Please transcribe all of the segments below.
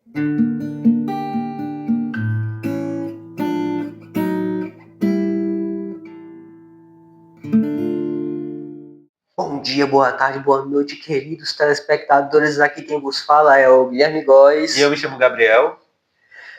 Bom dia, boa tarde, boa noite, queridos telespectadores. Aqui quem vos fala é o Guilherme Góes. E eu me chamo Gabriel.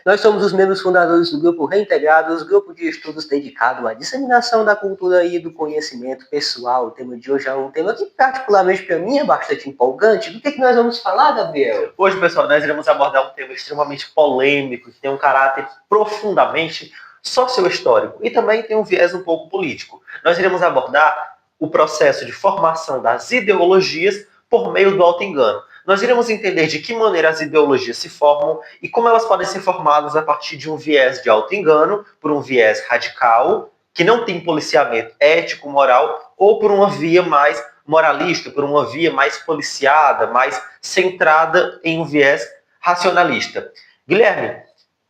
Nós somos os membros fundadores do Grupo Reintegrados, grupo de estudos dedicado à disseminação da cultura e do conhecimento pessoal. O tema de hoje é um tema que, particularmente para mim, é bastante empolgante. Do que nós vamos falar, Gabriel? Hoje, pessoal, nós iremos abordar um tema extremamente polêmico, que tem um caráter profundamente sociohistórico e também tem um viés um pouco político. Nós iremos abordar o processo de formação das ideologias por meio do auto-engano. Nós iremos entender de que maneira as ideologias se formam e como elas podem ser formadas a partir de um viés de auto-engano, por um viés radical, que não tem policiamento ético, moral, ou por uma via mais moralista, por uma via mais policiada, mais centrada em um viés racionalista. Guilherme,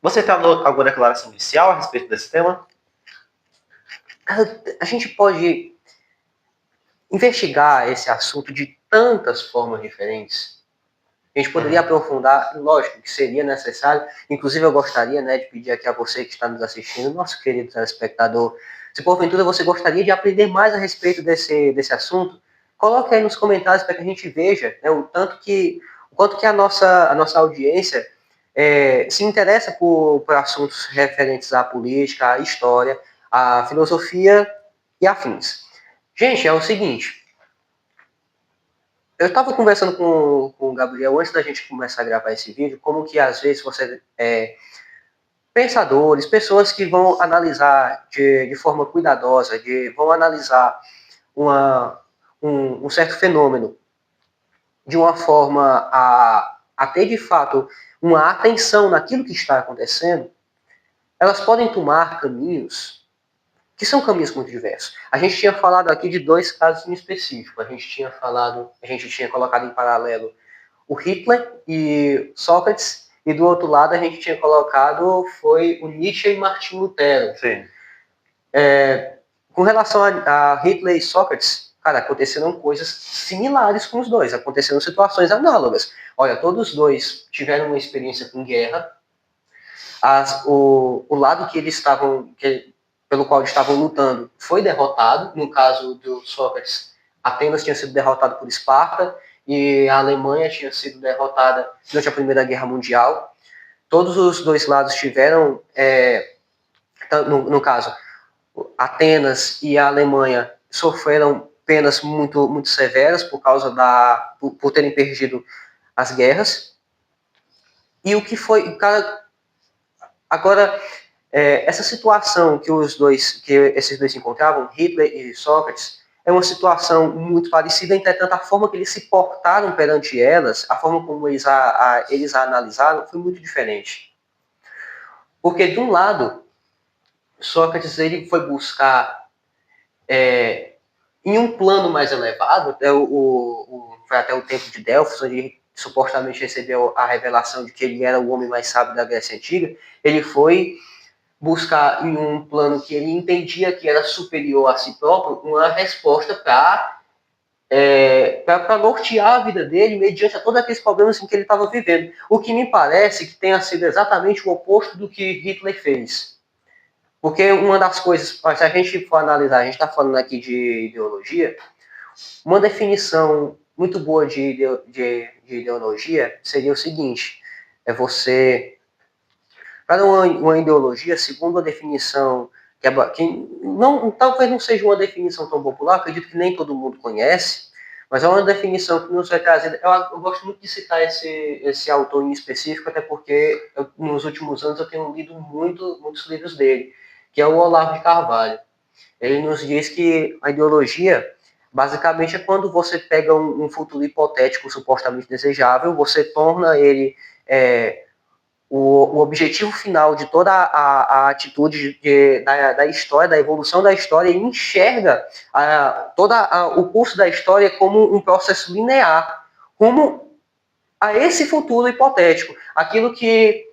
você tem alguma declaração inicial a respeito desse tema? A gente pode investigar esse assunto de tantas formas diferentes. A gente poderia aprofundar, lógico que seria necessário, inclusive eu gostaria, de pedir aqui a você que está nos assistindo, nosso querido telespectador, se porventura você gostaria de aprender mais a respeito desse assunto, coloque aí nos comentários para que a gente veja o quanto que a nossa audiência se interessa por assuntos referentes à política, à história, à filosofia e afins. Gente, é o seguinte, eu estava conversando com o Gabriel antes da gente começar a gravar esse vídeo, como que às vezes você pensadores, pessoas que vão analisar de forma cuidadosa, vão analisar um certo fenômeno de uma forma a ter de fato uma atenção naquilo que está acontecendo, elas podem tomar caminhos que são caminhos muito diversos. A gente tinha falado aqui de dois casos em específico. A gente tinha colocado em paralelo o Hitler e Sócrates, e do outro lado a gente tinha colocado foi o Nietzsche e Martin Lutero. Sim. Com relação a Hitler e Sócrates, cara, aconteceram coisas similares com os dois, aconteceram situações análogas. Olha, todos os dois tiveram uma experiência com guerra. O lado que eles estavam, pelo qual eles estavam lutando, foi derrotado. No caso do Sócrates, Atenas tinha sido derrotado por Esparta e a Alemanha tinha sido derrotada durante a Primeira Guerra Mundial. Todos os dois lados tiveram, no caso, Atenas e a Alemanha sofreram penas muito, muito severas por terem perdido as guerras. E o que foi, agora, essa situação que esses dois se encontravam, Hitler e Sócrates, é uma situação muito parecida, entretanto a forma que eles se portaram perante elas, a forma como eles a analisaram, foi muito diferente. Porque, de um lado, Sócrates ele foi buscar, em um plano mais elevado, foi até o tempo de Delfos, onde ele supostamente recebeu a revelação de que ele era o homem mais sábio da Grécia Antiga. Ele foi buscar em um plano que ele entendia que era superior a si próprio, uma resposta para nortear a vida dele mediante a todos aqueles problemas em que ele estava vivendo. O que me parece que tenha sido exatamente o oposto do que Hitler fez. Porque uma das coisas, se a gente for analisar, a gente está falando aqui de ideologia, uma definição muito boa de ideologia seria o seguinte, para uma ideologia, segundo a definição, talvez não seja uma definição tão popular, acredito que nem todo mundo conhece, mas é uma definição que nos vai trazer. Eu gosto muito de citar esse autor em específico, até porque nos últimos anos eu tenho lido muitos livros dele, que é o Olavo de Carvalho. Ele nos diz que a ideologia, basicamente, é quando você pega um futuro hipotético supostamente desejável, você torna ele o objetivo final de toda a atitude da história, da evolução da história, e enxerga todo o curso da história como um processo linear, rumo a esse futuro hipotético. Aquilo que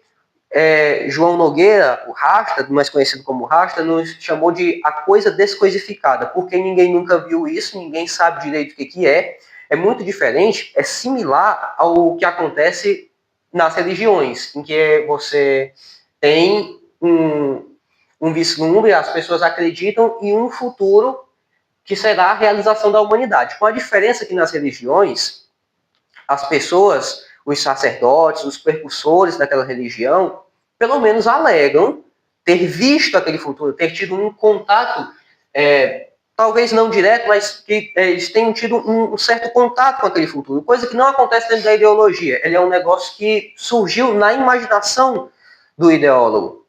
João Nogueira, o Rasta, mais conhecido como Rasta, nos chamou de a coisa descoisificada, porque ninguém nunca viu isso, ninguém sabe direito o que é. É muito diferente, é similar ao que acontece nas religiões, em que você tem um vislumbre, as pessoas acreditam em um futuro que será a realização da humanidade. Com a diferença que nas religiões, as pessoas, os sacerdotes, os precursores daquela religião, pelo menos alegam ter visto aquele futuro, ter tido um contato, talvez não direto, mas que eles tenham tido um certo contato com aquele futuro, coisa que não acontece dentro da ideologia. Ele é um negócio que surgiu na imaginação do ideólogo.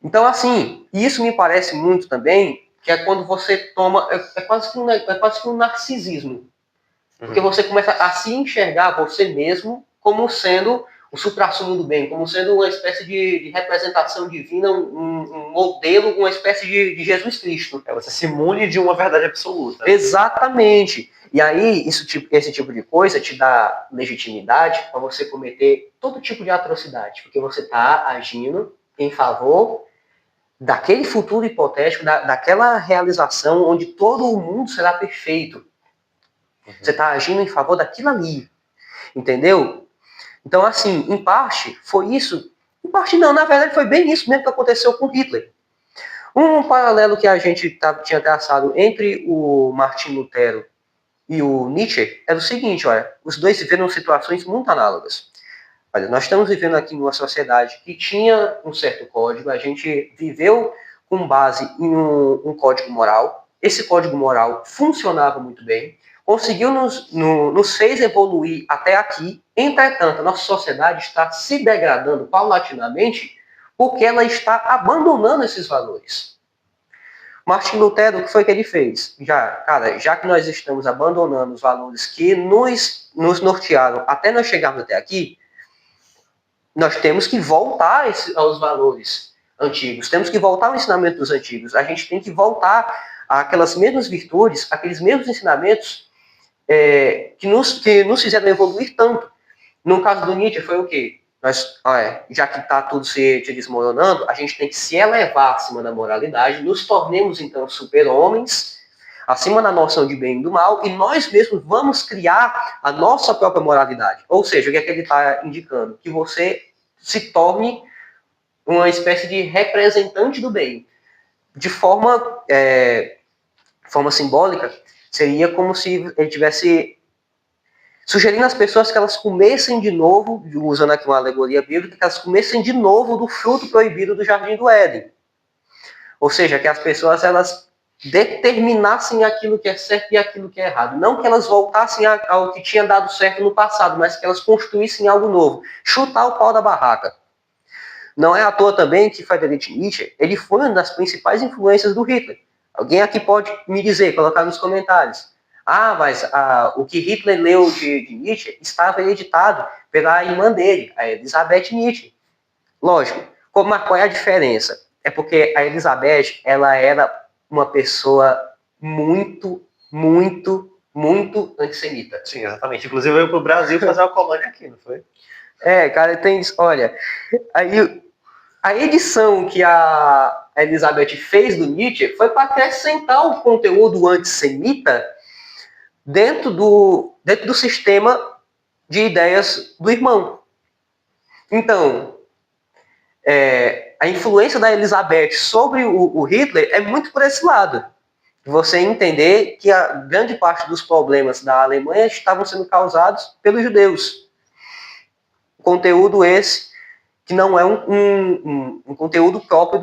Então, assim, isso me parece muito também, que é quando você toma, é quase que um narcisismo. Porque você começa a se enxergar você mesmo como sendo o suprassumo do bem, como sendo uma espécie de representação divina, um modelo, uma espécie de Jesus Cristo. Você se imune de uma verdade absoluta. Exatamente. E aí, esse tipo de coisa te dá legitimidade para você cometer todo tipo de atrocidade, porque você está agindo em favor daquele futuro hipotético, daquela realização onde todo o mundo será perfeito. Você está agindo em favor daquilo ali, entendeu? Então, assim, em parte, foi isso. Em parte não, na verdade foi bem isso mesmo que aconteceu com Hitler. Um paralelo que a gente tinha traçado entre o Martin Lutero e o Nietzsche era o seguinte, olha, os dois viveram situações muito análogas. Olha, nós estamos vivendo aqui numa sociedade que tinha um certo código, a gente viveu com base em um código moral, esse código moral funcionava muito bem, conseguiu nos fez evoluir até aqui, entretanto, a nossa sociedade está se degradando paulatinamente porque ela está abandonando esses valores. Martin Lutero, o que foi que ele fez? Já que nós estamos abandonando os valores que nos nortearam até nós chegarmos até aqui, nós temos que voltar aos valores antigos, temos que voltar ao ensinamento dos antigos, a gente tem que voltar àquelas mesmas virtudes, aqueles mesmos ensinamentos que nos fizeram evoluir tanto. No caso do Nietzsche foi o quê? Já que está tudo se desmoronando, a gente tem que se elevar acima da moralidade, nos tornemos então super-homens, acima da noção de bem e do mal, e nós mesmos vamos criar a nossa própria moralidade. Ou seja, o que é que ele está indicando? Que você se torne uma espécie de representante do bem. De forma simbólica, seria como se ele tivesse sugerindo às pessoas que elas comessem de novo, usando aqui uma alegoria bíblica, que elas comessem de novo do fruto proibido do Jardim do Éden. Ou seja, que as pessoas elas determinassem aquilo que é certo e aquilo que é errado. Não que elas voltassem ao que tinha dado certo no passado, mas que elas construíssem algo novo. Chutar o pau da barraca. Não é à toa também que Friedrich Nietzsche ele foi uma das principais influências do Hitler. Alguém aqui pode me dizer, colocar nos comentários. Mas o que Hitler leu de Nietzsche estava editado pela irmã dele, a Elisabeth Nietzsche. Lógico, qual é a diferença? É porque a Elizabeth, ela era uma pessoa muito, muito, muito antissemita. Sim, exatamente. Inclusive veio para o Brasil fazer uma colônia aqui, não foi? Cara, tem isso. Olha, aí a edição que a Elizabeth fez do Nietzsche foi para acrescentar o conteúdo antissemita dentro do sistema de ideias do irmão. Então, a influência da Elizabeth sobre o Hitler é muito por esse lado. Você entender que a grande parte dos problemas da Alemanha estavam sendo causados pelos judeus. Conteúdo esse que não é um conteúdo próprio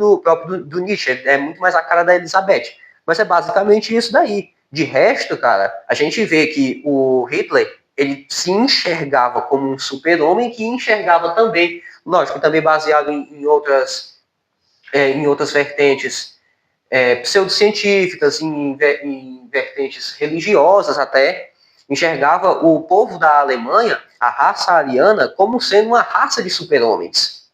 do Nietzsche, é muito mais a cara da Elizabeth. Mas é basicamente isso daí. De resto, cara, a gente vê que o Hitler, ele se enxergava como um super-homem que enxergava também, lógico, também baseado em outras vertentes pseudocientíficas, em vertentes religiosas até, enxergava o povo da Alemanha, a raça ariana, como sendo uma raça de super-homens.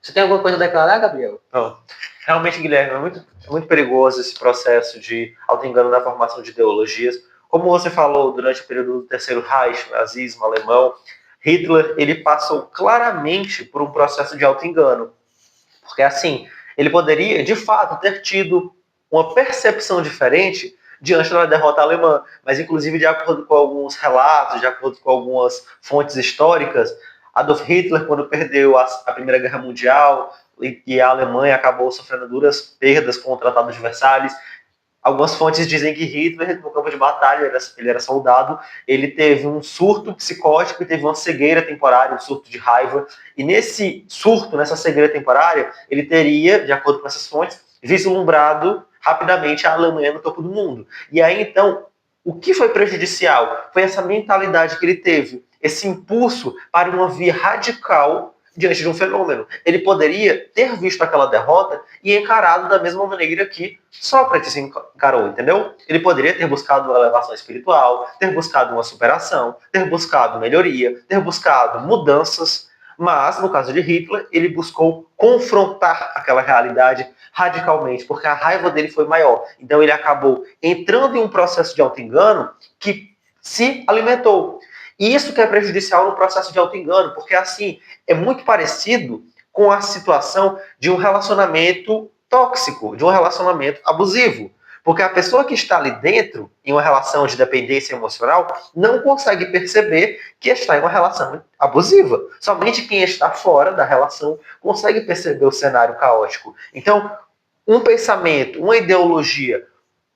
Você tem alguma coisa a declarar, Gabriel? Não. Realmente, Guilherme, é muito perigoso esse processo de auto-engano na formação de ideologias. Como você falou durante o período do Terceiro Reich, nazismo alemão, Hitler ele passou claramente por um processo de auto-engano. Porque, assim, ele poderia, de fato, ter tido uma percepção diferente diante da derrota alemã. Mas, inclusive, de acordo com alguns relatos, de acordo com algumas fontes históricas, Adolf Hitler, quando perdeu a Primeira Guerra Mundial e a Alemanha acabou sofrendo duras perdas com o Tratado de Versalhes, algumas fontes dizem que Hitler, no campo de batalha, ele era soldado, ele teve um surto psicótico e teve uma cegueira temporária, um surto de raiva. E nesse surto, nessa cegueira temporária, ele teria, de acordo com essas fontes, vislumbrado rapidamente a Alemanha no topo do mundo. E aí, então, o que foi prejudicial foi essa mentalidade que ele teve, esse impulso para uma via radical diante de um fenômeno. Ele poderia ter visto aquela derrota e encarado da mesma maneira que Sócrates encarou, entendeu? Ele poderia ter buscado uma elevação espiritual, ter buscado uma superação, ter buscado melhoria, ter buscado mudanças, mas, no caso de Hitler, ele buscou confrontar aquela realidade radicalmente, porque a raiva dele foi maior. Então ele acabou entrando em um processo de auto-engano que se alimentou. E isso que é prejudicial no processo de auto-engano, porque assim, é muito parecido com a situação de um relacionamento tóxico, de um relacionamento abusivo. Porque a pessoa que está ali dentro, em uma relação de dependência emocional, não consegue perceber que está em uma relação abusiva. Somente quem está fora da relação consegue perceber o cenário caótico. Então, um pensamento, uma ideologia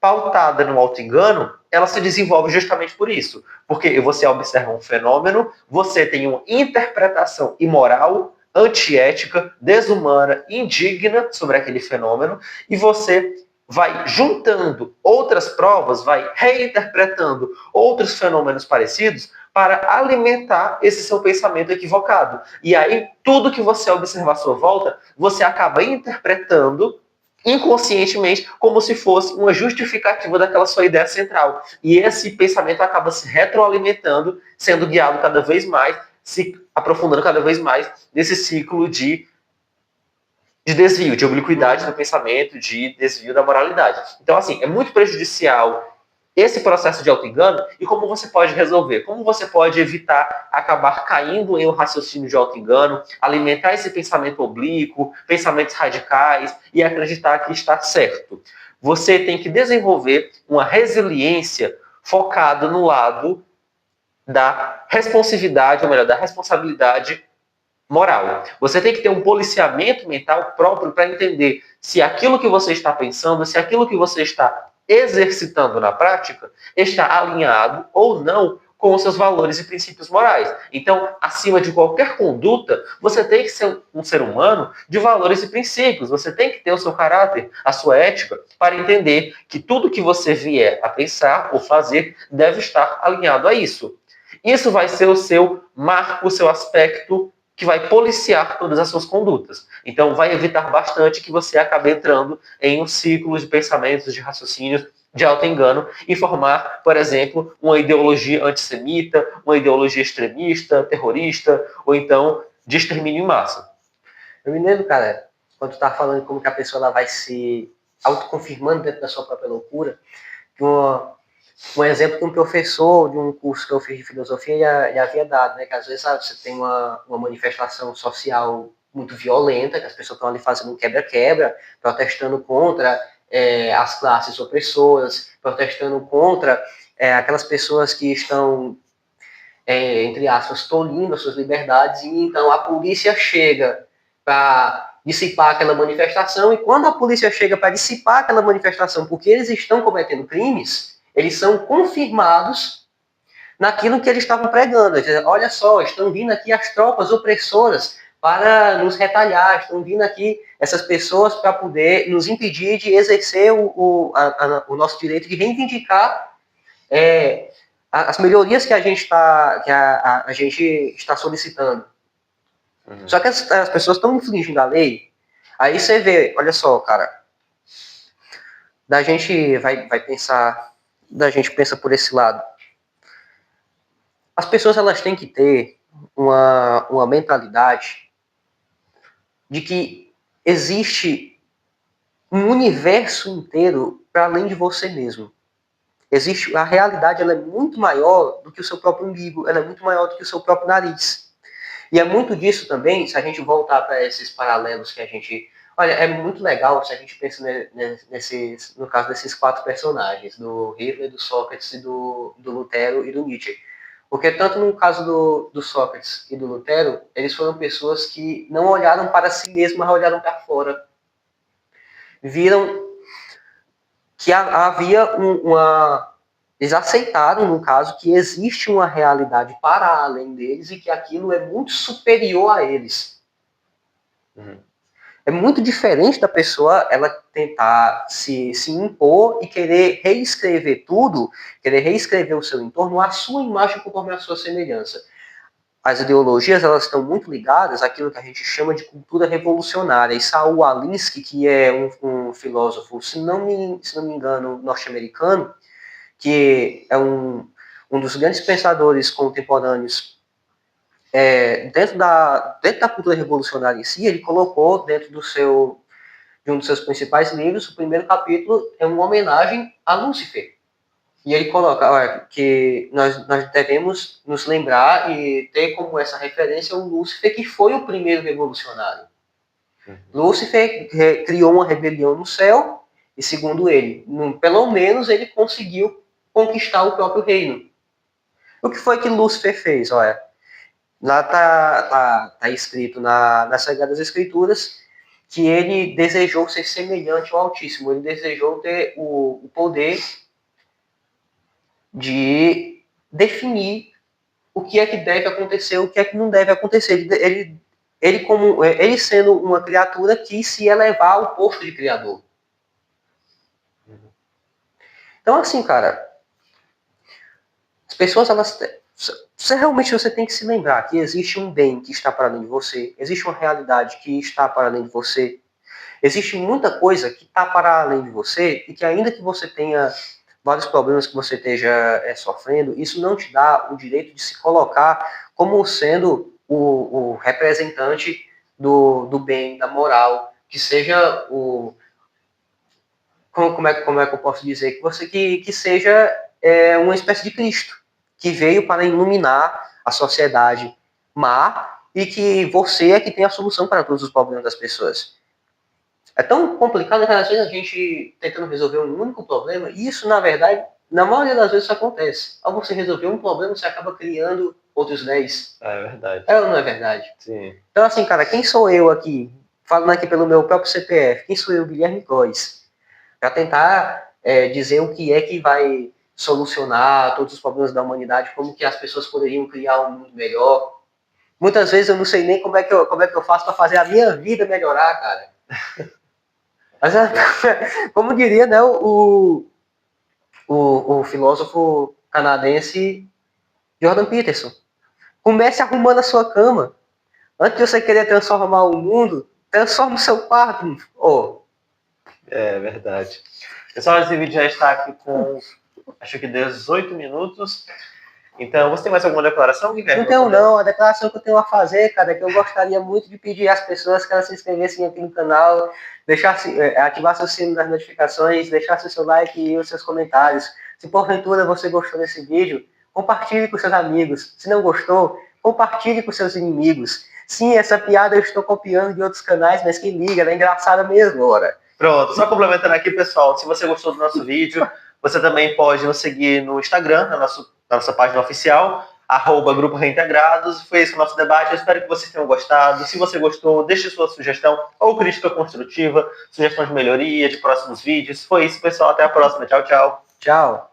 pautada no auto-engano, ela se desenvolve justamente por isso. Porque você observa um fenômeno, você tem uma interpretação imoral, antiética, desumana, indigna sobre aquele fenômeno, e você vai juntando outras provas, vai reinterpretando outros fenômenos parecidos para alimentar esse seu pensamento equivocado. E aí, tudo que você observar à sua volta, você acaba interpretando inconscientemente, como se fosse uma justificativa daquela sua ideia central. E esse pensamento acaba se retroalimentando, sendo guiado cada vez mais, se aprofundando cada vez mais nesse ciclo de desvio, de obliquidade do pensamento, de desvio da moralidade. Então, assim, é muito prejudicial esse processo de auto-engano e como você pode resolver, como você pode evitar acabar caindo em um raciocínio de auto-engano, alimentar esse pensamento oblíquo, pensamentos radicais e acreditar que está certo. Você tem que desenvolver uma resiliência focada no lado da responsividade, ou melhor, da responsabilidade moral. Você tem que ter um policiamento mental próprio para entender se aquilo que você está pensando, se aquilo que você está exercitando na prática está alinhado ou não com os seus valores e princípios morais. Então, acima de qualquer conduta, você tem que ser um ser humano de valores e princípios. Você tem que ter o seu caráter, a sua ética, para entender que tudo que você vier a pensar ou fazer deve estar alinhado a isso. Isso vai ser o seu marco, o seu aspecto que vai policiar todas as suas condutas. Então, vai evitar bastante que você acabe entrando em um ciclo de pensamentos, de raciocínios, de auto-engano e formar, por exemplo, uma ideologia antissemita, uma ideologia extremista, terrorista, ou então de extermínio em massa. Eu me lembro, cara, quando tu tá falando como que a pessoa ela vai se autoconfirmando dentro da sua própria loucura, que um exemplo que um professor de um curso que eu fiz de filosofia já havia dado, né? Que às vezes sabe, você tem uma manifestação social muito violenta, que as pessoas estão ali fazendo um quebra-quebra, protestando contra as classes opressoras, protestando contra aquelas pessoas que estão, entre aspas, tolhindo as suas liberdades, e então a polícia chega para dissipar aquela manifestação, e quando a polícia chega para dissipar aquela manifestação porque eles estão cometendo crimes, eles são confirmados naquilo que eles estavam pregando. Olha só, estão vindo aqui as tropas opressoras para nos retalhar, estão vindo aqui essas pessoas para poder nos impedir de exercer o nosso direito de reivindicar as melhorias que a gente está solicitando. Uhum. Só que as pessoas estão infringindo a lei. Aí você vê, olha só, cara, da gente vai pensar, da gente pensa por esse lado. As pessoas elas têm que ter uma mentalidade de que existe um universo inteiro para além de você mesmo. Existe a realidade, ela é muito maior do que o seu próprio umbigo, ela é muito maior do que o seu próprio nariz. E é muito disso também, se a gente voltar para esses paralelos que a gente Olha, é muito legal se a gente pensa no caso desses quatro personagens, do Hitler, do Sócrates, do Lutero e do Nietzsche. Porque tanto no caso do Sócrates e do Lutero, eles foram pessoas que não olharam para si mesmos, mas olharam para fora. Viram que havia uma... Eles aceitaram, no caso, que existe uma realidade para além deles e que aquilo é muito superior a eles. Uhum. É muito diferente da pessoa ela tentar se impor e querer reescrever tudo, querer reescrever o seu entorno à sua imagem conforme a sua semelhança. As ideologias elas estão muito ligadas àquilo que a gente chama de cultura revolucionária. E Saul Alinsky, que é um filósofo, se não me engano, norte-americano, que é um dos grandes pensadores contemporâneos dentro da cultura revolucionária em si, ele colocou dentro de um dos seus principais livros, o primeiro capítulo é uma homenagem a Lúcifer. E ele coloca que nós devemos nos lembrar e ter como essa referência o Lúcifer, que foi o primeiro revolucionário. Uhum. Lúcifer criou uma rebelião no céu, e segundo ele, pelo menos ele conseguiu conquistar o próprio reino. O que foi que Lúcifer fez? Olha, lá está escrito nas Sagradas Escrituras que ele desejou ser semelhante ao Altíssimo, ele desejou ter o poder de definir o que é que deve acontecer, o que é que não deve acontecer. Ele sendo uma criatura, quis se elevar ao posto de criador. Então, assim, cara, as pessoas, você tem que se lembrar que existe um bem que está para além de você, existe uma realidade que está para além de você, existe muita coisa que está para além de você e que ainda que você tenha vários problemas que você esteja sofrendo, isso não te dá o direito de se colocar como sendo o representante do bem, da moral, que seja o... Como é que eu posso dizer? Que seja uma espécie de Cristo, que veio para iluminar a sociedade má e que você é que tem a solução para todos os problemas das pessoas. É tão complicado que às vezes a gente tentando resolver um único problema, e isso, na verdade, na maioria das vezes isso acontece. Ao você resolver um problema, você acaba criando outros 10. É verdade. É ou não é verdade? Sim. Então, assim, cara, quem sou eu aqui, falando aqui pelo meu próprio CPF, quem sou eu, Guilherme Góes, para tentar dizer o que é que vai solucionar todos os problemas da humanidade, como que as pessoas poderiam criar um mundo melhor. Muitas vezes eu não sei nem como é que eu faço para fazer a minha vida melhorar, cara. Mas, como diria, né, o filósofo canadense Jordan Peterson, comece arrumando a sua cama. Antes de você querer transformar o mundo, transforme o seu quarto. Oh. É verdade. Pessoal, esse vídeo já está aqui com, acho que 18 minutos. Então, você tem mais alguma declaração, Guilherme? Não tenho não, a declaração que eu tenho a fazer, cara, é que eu gostaria muito de pedir às pessoas que elas se inscrevessem aqui no canal, ativassem o sino das notificações, deixassem o seu like e os seus comentários. Se porventura você gostou desse vídeo, compartilhe com seus amigos. Se não gostou, compartilhe com seus inimigos. Sim, essa piada eu estou copiando de outros canais, mas quem liga, ela é engraçada mesmo, ora. Pronto, só complementando aqui, pessoal, se você gostou do nosso vídeo, você também pode nos seguir no Instagram, na nossa página oficial, @Grupo Reintegrados. Foi esse o nosso debate, eu espero que vocês tenham gostado. Se você gostou, deixe sua sugestão ou crítica construtiva, sugestão de melhoria, de próximos vídeos. Foi isso, pessoal, até a próxima. Tchau, tchau. Tchau.